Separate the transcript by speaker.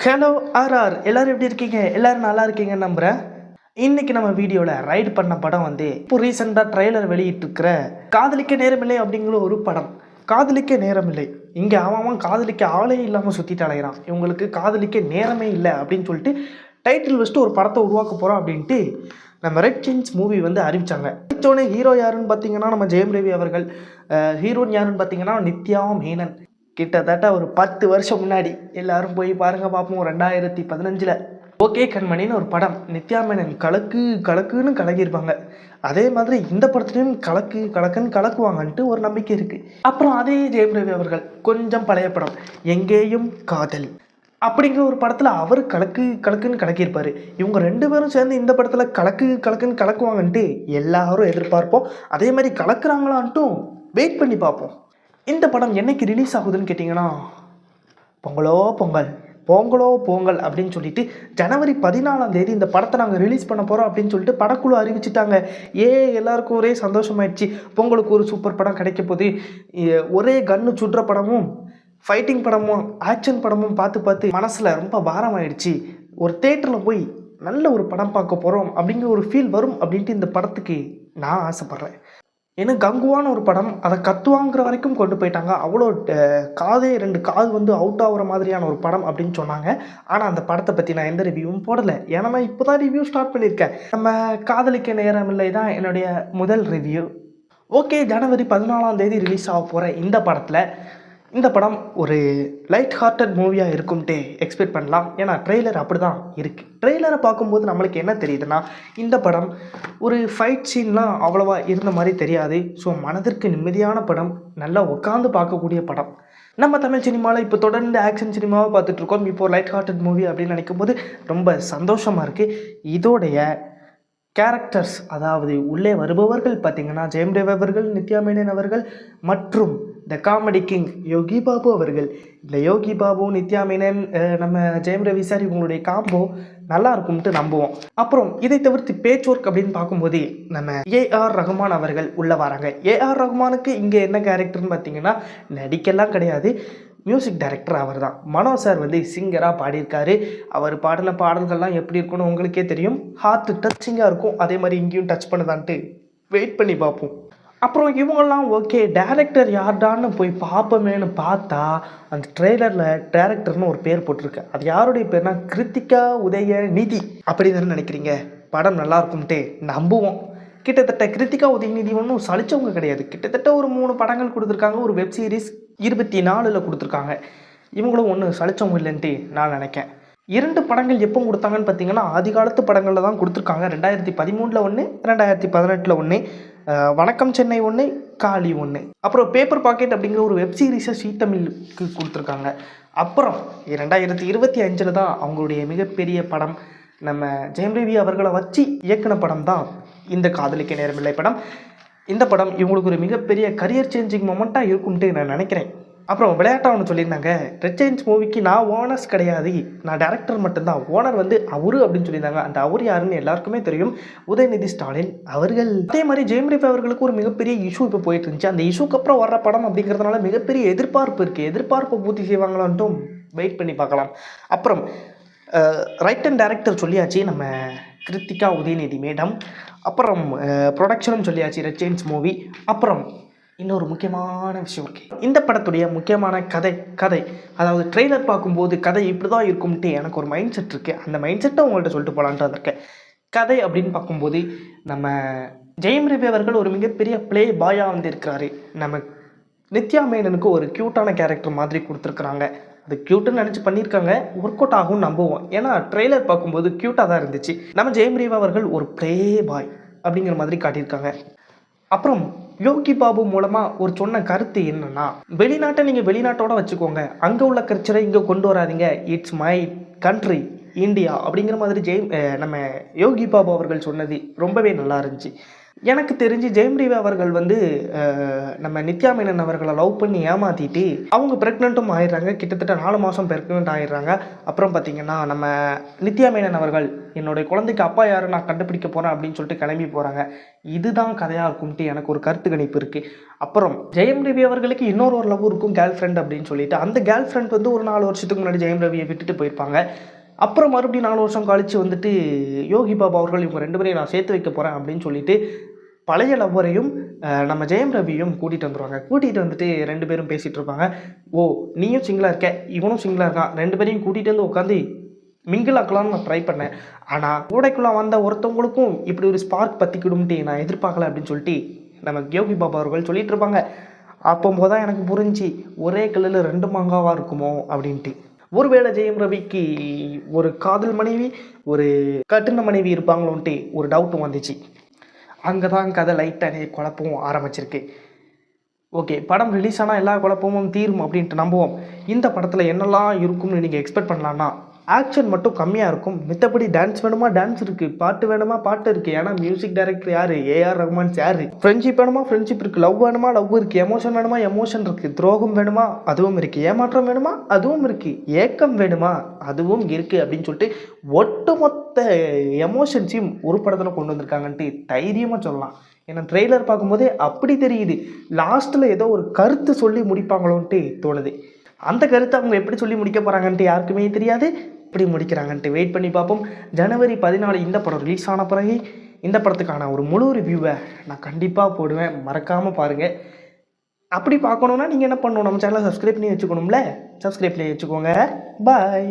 Speaker 1: Hello RR எல்லாரும் எப்படி இருக்கீங்க? எல்லாரும் நல்லா இருக்கீங்கன்னு நம்புகிறேன். இன்னைக்கு நம்ம வீடியோவில் ரைடு பண்ண படம் வந்து இப்போ ரீசெண்டாக ட்ரெய்லர் வெளியிட்டிருக்கிற காதலிக்க நேரமில்லை அப்படிங்கிற ஒரு படம். காதலிக்க நேரமில்லை, இங்கே அவன் காதலிக்க ஆளே இல்லாமல் சுற்றிட்டு அலைகிறான். இவங்களுக்கு காதலிக்க நேரமே இல்லை அப்படின்னு சொல்லிட்டு டைட்டில் வச்சுட்டு ஒரு படத்தை உருவாக்க போகிறோம் அப்படின்ட்டு நம்ம ரெட் செயின்ஸ் மூவி வந்து அறிவித்தாங்க. அறிவித்தோடனே ஹீரோ யாருன்னு பார்த்தீங்கன்னா நம்ம ஜெயம் ரவி அவர்கள், ஹீரோயின் யாருன்னு பார்த்தீங்கன்னா நித்யா மேனன். கிட்டத்தட்ட ஒரு 10 வருஷம் முன்னாடி எல்லாரும் போய் பாருங்க பார்ப்போம். 2015 ஓகே கண்மணின்னு ஒரு படம். நித்யா மேனன் கலக்குன்னு கலக்கியிருப்பாங்க. அதே மாதிரி இந்த படத்துலையும் கலக்குன்னு கலக்குவாங்கன்ட்டு ஒரு நம்பிக்கை இருக்குது. அப்புறம் அதே ஜெயம் ரவி அவர்கள் கொஞ்சம் பழைய படம் எங்கேயும் காதல் அப்படிங்கிற ஒரு படத்தில் அவர் கலக்குன்னு கலக்கியிருப்பார். இவங்க 2 பேரும் சேர்ந்து இந்த படத்தில் கலக்குன்னு கலக்குவாங்கன்ட்டு எல்லாரும் எதிர்பார்ப்போம். அதே மாதிரி கலக்குறாங்களான்ட்டும் வெயிட் பண்ணி பார்ப்போம். இந்த படம் என்னைக்கு ரிலீஸ் ஆகுதுன்னு கேட்டிங்கன்னா பொங்கல் அப்படின்னு சொல்லிட்டு ஜனவரி 14 இந்த படத்தை நாங்கள் ரிலீஸ் பண்ண போகிறோம் அப்படின்னு சொல்லிட்டு படக்குழு அறிவிச்சிட்டாங்க. எல்லாருக்கும் ஒரே சந்தோஷமாயிடுச்சு. பொங்கலுக்கு ஒரு சூப்பர் படம் கிடைக்க போது. ஒரே கன்று சுடுற படமும் ஃபைட்டிங் படமும் ஆக்ஷன் படமும் பார்த்து மனசில் ரொம்ப பாரமாயிடுச்சு. ஒரு தேட்டரில் போய் நல்ல ஒரு படம் பார்க்க போகிறோம் அப்படிங்கிற ஒரு ஃபீல் வரும் அப்படின்ட்டு இந்த படத்துக்கு நான் ஆசைப்பட்றேன். ஏன்னா கங்குவான ஒரு படம், அதை கத்துவாங்கிற வரைக்கும் கொண்டு போயிட்டாங்க. அவ்வளோ காதே 2 காது வந்து அவுட் ஆகிற மாதிரியான ஒரு படம் அப்படின்னு சொன்னாங்க. ஆனால் அந்த படத்தை பற்றி நான் எந்த ரிவ்யூவும் போடலை. ஏன்னா நான் இப்போ தான் ரிவ்யூ ஸ்டார்ட் பண்ணியிருக்கேன். நம்ம காதலிக்க நேரமில்லை தான் என்னுடைய முதல் ரிவ்யூ. ஓகே, ஜனவரி 14 ரிலீஸ் ஆக போகிற இந்த படம் ஒரு லைட் ஹார்ட்டட் மூவியாக இருக்கும்ட்டு எக்ஸ்பெக்ட் பண்ணலாம். ஏன்னா ட்ரெய்லர் அப்படி தான் இருக்குது. ட்ரெய்லரை பார்க்கும்போது நம்மளுக்கு என்ன தெரியுதுன்னா, இந்த படம் ஒரு ஃபைட் சீன்லாம் அவ்வளோவா இருந்த மாதிரி தெரியாது. ஸோ மனதிற்கு நிம்மதியான படம், நல்லா உட்காந்து பார்க்கக்கூடிய படம். நம்ம தமிழ் சினிமாவில் இப்போ தொடர்ந்து ஆக்ஷன் சினிமாவை பார்த்துட்ருக்கோம். இப்போது லைட் ஹார்ட்டட் மூவி அப்படின்னு நினைக்கும் போது ரொம்ப சந்தோஷமாக இருக்குது. இதோடைய கேரக்டர்ஸ், அதாவது உள்ளே வருபவர்கள் பார்த்திங்கன்னா ஜெயம் ரவி அவர்கள், நித்யா மேனன் அவர்கள் மற்றும் the comedy king Yogi Babu அவர்கள். இந்த யோகி பாபு, நித்யா மேனன், நம்ம ஜெயம் ரவி சார் இவங்களுடைய காம்போ நல்லா இருக்கும்ட்டு நம்புவோம். அப்புறம் இதை தவிர்த்து பேட்ச் ஒர்க் அப்படின்னு பார்க்கும்போது நம்ம ஏஆர் ரகுமான் அவர்கள் உள்ளே வராங்க. ஏஆர் ரகுமானுக்கு இங்கே என்ன கேரக்டர்னு பார்த்தீங்கன்னா நடிக்கெல்லாம் கிடையாது, மியூசிக் டைரக்டர் அவர் தான். மனோ சார் வந்து சிங்கராக பாடியிருக்காரு. அவர் பாடின பாடல்கள்லாம் எப்படி இருக்குன்னு உங்களுக்கே தெரியும். ஹார்ட் டச்சிங்காக இருக்கும். அதே மாதிரி இங்கேயும் டச் பண்ணுதான்ட்டு வெயிட் பண்ணி பார்ப்போம். அப்புறம் இவங்கெல்லாம் ஓகே, டேரக்டர் யார்டான்னு போய் பார்ப்போமேனு பார்த்தா அந்த ட்ரெய்லரில் டேரக்டர்னு ஒரு பேர் போட்டிருக்கு. அது யாருடைய பேர்னா கிருத்திகா உதயநிதி. அப்படி தானே நினைக்கிறீங்க? படம் நல்லா இருக்கும்ட்டு நம்புவோம். கிட்டத்தட்ட கிருத்திகா உதயநிதி ஒன்றும் சலிச்சவங்க கிடையாது. கிட்டத்தட்ட ஒரு 3 படங்கள் கொடுத்துருக்காங்க. ஒரு வெப் சீரிஸ் 24 கொடுத்துருக்காங்க. இவங்களும் ஒன்று சலிச்சவங்க இல்லைன்ட்டு நான் நினைக்கிறேன். 2 படங்கள் எப்போ கொடுத்தாங்கன்னு பார்த்தீங்கன்னா ஆதி காலத்து படங்களில் தான் கொடுத்துருக்காங்க. 2013 ஒன்று, 2018 ஒன்று, வணக்கம் சென்னை ஒன்று, காளி ஒன்று. அப்புறம் பேப்பர் பாக்கெட் அப்படிங்கிற ஒரு வெப் சீரிஸை சீ தமிழுக்கு கொடுத்துருக்காங்க. அப்புறம் 2025 தான் அவங்களுடைய மிகப்பெரிய படம், நம்ம ஜெயம் ரவி அவர்களை வச்சு இயக்குன படம் தான் இந்த காதலிக்க நேரமில்லை படம். இந்த படம் இவங்களுக்கு ஒரு மிகப்பெரிய கரியர் சேஞ்சிங் மொமெண்ட்டாக இருக்கும்ட்டு நான் நினைக்கிறேன். அப்புறம் விளையாட்டாக ஒன்று சொல்லியிருந்தாங்க, ரெட் செயின்ஸ் மூவிக்கு நான் ஓனர்ஸ் கிடையாது, நான் டேரக்டர் மட்டும்தான், ஓனர் வந்து அவரு அப்படின்னு சொல்லியிருந்தாங்க. அந்த அவர் யாருன்னு எல்லாருக்குமே தெரியும், உதயநிதி ஸ்டாலின் அவர்கள். அதே மாதிரி ஜெயம் ரவி அவர்களுக்கு ஒரு மிகப்பெரிய இஷ்யூ இப்போ போயிட்டு இருந்துச்சு. அந்த இஷ்யூக்கு அப்புறம் வர்ற படம் அப்படிங்கிறதுனால மிகப்பெரிய எதிர்பார்ப்பு இருக்குது. எதிர்பார்ப்பை பூர்த்தி செய்வாங்களான்ட்டும் வெயிட் பண்ணி பார்க்கலாம். அப்புறம் ரைட் அண்ட் டைரக்டர் சொல்லியாச்சு நம்ம கிருத்திகா உதயநிதி மேடம். அப்புறம் ப்ரொடக்ஷனும் சொல்லியாச்சு ரெட் செயின்ஸ் மூவி. அப்புறம் இன்னொரு முக்கியமான விஷயம் இருக்குது. இந்த படத்துடைய முக்கியமான கதை, அதாவது ட்ரெய்லர் பார்க்கும்போது கதை இப்படி தான் இருக்கும்ட்டு எனக்கு ஒரு மைண்ட் செட் இருக்குது. அந்த மைண்ட் செட்டை உங்கள்கிட்ட சொல்லிட்டு போகலான்ட்டு வந்திருக்கேன். கதை அப்படின்னு பார்க்கும்போது நம்ம ஜெயம் ரவி அவர்கள் ஒரு மிகப்பெரிய ப்ளே பாயாக வந்து இருக்கிறாரு. நம்ம நித்யா மேனனுக்கு ஒரு க்யூட்டான கேரக்டர் மாதிரி கொடுத்துருக்குறாங்க. அது க்யூட்டுன்னு நினச்சி பண்ணியிருக்காங்க. ஒர்க் அவுட் ஆகும்னு நம்புவோம். ஏன்னா ட்ரெய்லர் பார்க்கும்போது க்யூட்டாக தான் இருந்துச்சு. நம்ம ஜெயம் ரவி அவர்கள் ஒரு ப்ளே பாய் அப்படிங்கிற மாதிரி காட்டியிருக்காங்க. அப்புறம் யோகி பாபு மூலமாக ஒரு சொன்ன கருத்து என்னன்னா, வெளிநாட்டை நீங்கள் வெளிநாட்டோட வச்சுக்கோங்க, அங்கே உள்ள கல்ச்சரை இங்கே கொண்டு வராதிங்க, இட்ஸ் மை கண்ட்ரி இந்தியா அப்படிங்கிற மாதிரி நம்ம யோகி பாபு அவர்கள் சொன்னது ரொம்பவே நல்லா இருந்துச்சு. எனக்கு தெரிஞ்சு ஜெயம் ரவி அவர்கள் வந்து நம்ம நித்யா மேனன் அவர்களை லவ் பண்ணி ஏமாற்றிட்டு அவங்க ப்ரெக்னெண்ட்டும் ஆயிடுறாங்க. கிட்டத்தட்ட 4 மாதம் ப்ரெக்னென்ட் ஆயிடுறாங்க. அப்புறம் பார்த்திங்கன்னா நம்ம நித்யா மேனன் அவர்கள் என்னுடைய குழந்தைக்கு அப்பா யாரை நான் கண்டுபிடிக்க போகிறேன் அப்படின்னு சொல்லிட்டு கிளம்பி போகிறாங்க. இதுதான் கதையாக இருக்கும்ட்டு எனக்கு ஒரு கருத்து கணிப்பு இருக்குது. அப்புறம் ஜெயம் ரவி அவர்களுக்கு இன்னொரு லவ் இருக்கும், கேர்ள் ஃப்ரெண்ட் அப்படின்னு சொல்லிட்டு. அந்த கேர்ள் ஃப்ரெண்ட் வந்து ஒரு 4 வருஷத்துக்கு முன்னாடி ஜெயம் ரவியை விட்டுட்டு போயிருப்பாங்க. அப்புறம் மறுபடியும் 4 வருஷம் கழித்து வந்துட்டு யோகி பாபா அவர்கள் இவங்க 2 பேரையும் நான் சேர்த்து வைக்க போகிறேன் அப்படின்னு சொல்லிட்டு பழைய லவ்வரையும் நம்ம ஜெயம் ரவியும் கூட்டிகிட்டு வந்துடுவாங்க. கூட்டிகிட்டு வந்துட்டு 2 பேரும் பேசிகிட்டு இருப்பாங்க. ஓ, நீயும் சிங்கிளாக இருக்க, இவனும் சிங்கிளாக இருக்கான், 2 பேரையும் கூட்டிகிட்டு வந்து உட்காந்து மிங்கிள் ஆக்கலாம்னு நான் ட்ரை பண்ணேன். ஆனால் கூடைக்குள்ளே வந்த ஒருத்தவங்களுக்கும் இப்படி ஒரு ஸ்பார்க் பற்றிக்கிடும்ட்டு நான் எதிர்பார்க்கல அப்படின்னு சொல்லிட்டு நம்ம யோகி பாபா அவர்கள் சொல்லிகிட்டு இருப்பாங்க. அப்போது தான் எனக்கு புரிஞ்சு ஒரே கல்லில் 2 மாங்காவாக இருக்குமோ அப்படின்ட்டு. ஒருவேளை ஜெயம் ரவிக்கு ஒரு காதல் மனைவி, ஒரு கட்டுன மனைவி இருப்பாங்களோன்ட்டு ஒரு டவுட்டும் வந்துச்சு. அங்கே தான் கதை லைட்டாக குழப்பமும் ஆரம்பிச்சிருக்கு. ஓகே, படம் ரிலீஸ் ஆனால் எல்லா குழப்பமும் தீரும் அப்படின்ட்டு நம்புவோம். இந்த படத்தில் என்னெல்லாம் இருக்கும்னு நீங்கள் எக்ஸ்பெக்ட் பண்ணலான்னா, ஆக்ஷன் மட்டும் கம்மியாக இருக்கும். மித்தபடி டான்ஸ் வேணுமா டான்ஸ் இருக்குது, பாட்டு வேணுமா பாட்டு இருக்குது. ஏன்னா மியூசிக் டைரக்டர் யார், ஏஆர் ரஹ்மான்ஸ் யார். ஃப்ரெண்ட்ஷிப் வேணுமா ஃப்ரெண்ட்ஷிப் இருக்குது, லவ் வேணுமா லவ் இருக்குது, எமோஷன் வேணுமா எமோஷன் இருக்குது, துரோகம் வேணுமா அதுவும் இருக்குது, ஏமாற்றம் வேணுமா அதுவும் இருக்குது, ஏக்கம் வேணுமா அதுவும் இருக்குது அப்படின்னு சொல்லிட்டு ஒட்டுமொத்த எமோஷன்ஸையும் ஒரு படத்தில் கொண்டு வந்திருக்காங்கன்ட்டு தைரியமாக சொல்லலாம். ஏன்னா ட்ரெய்லர் பார்க்கும்போதே அப்படி தெரியுது. லாஸ்ட்டில் ஏதோ ஒரு கருத்து சொல்லி முடிப்பாங்களோன்ட்டு தோணுது. அந்த கருத்தை அவங்க எப்படி சொல்லி முடிக்க போகிறாங்கன்ட்டு யாருக்குமே தெரியாது. எப்படி முடிக்கிறாங்கன்ட்டு வெயிட் பண்ணி பார்ப்போம். ஜனவரி 14 இந்த படம் ரிலீஸ் ஆன பிறகு இந்த படத்துக்கான ஒரு முழு ரிவ்யூவை நான் கண்டிப்பாக போடுவேன். மறக்காமல் பாருங்கள். அப்படி பார்க்கணுன்னா நீங்கள் என்ன பண்ணணும், நம்ம சேனலை சப்ஸ்கிரைப் பண்ணி வச்சுக்கணும்ல. சப்ஸ்கிரைப் பண்ணி வச்சுக்கோங்க. பாய்.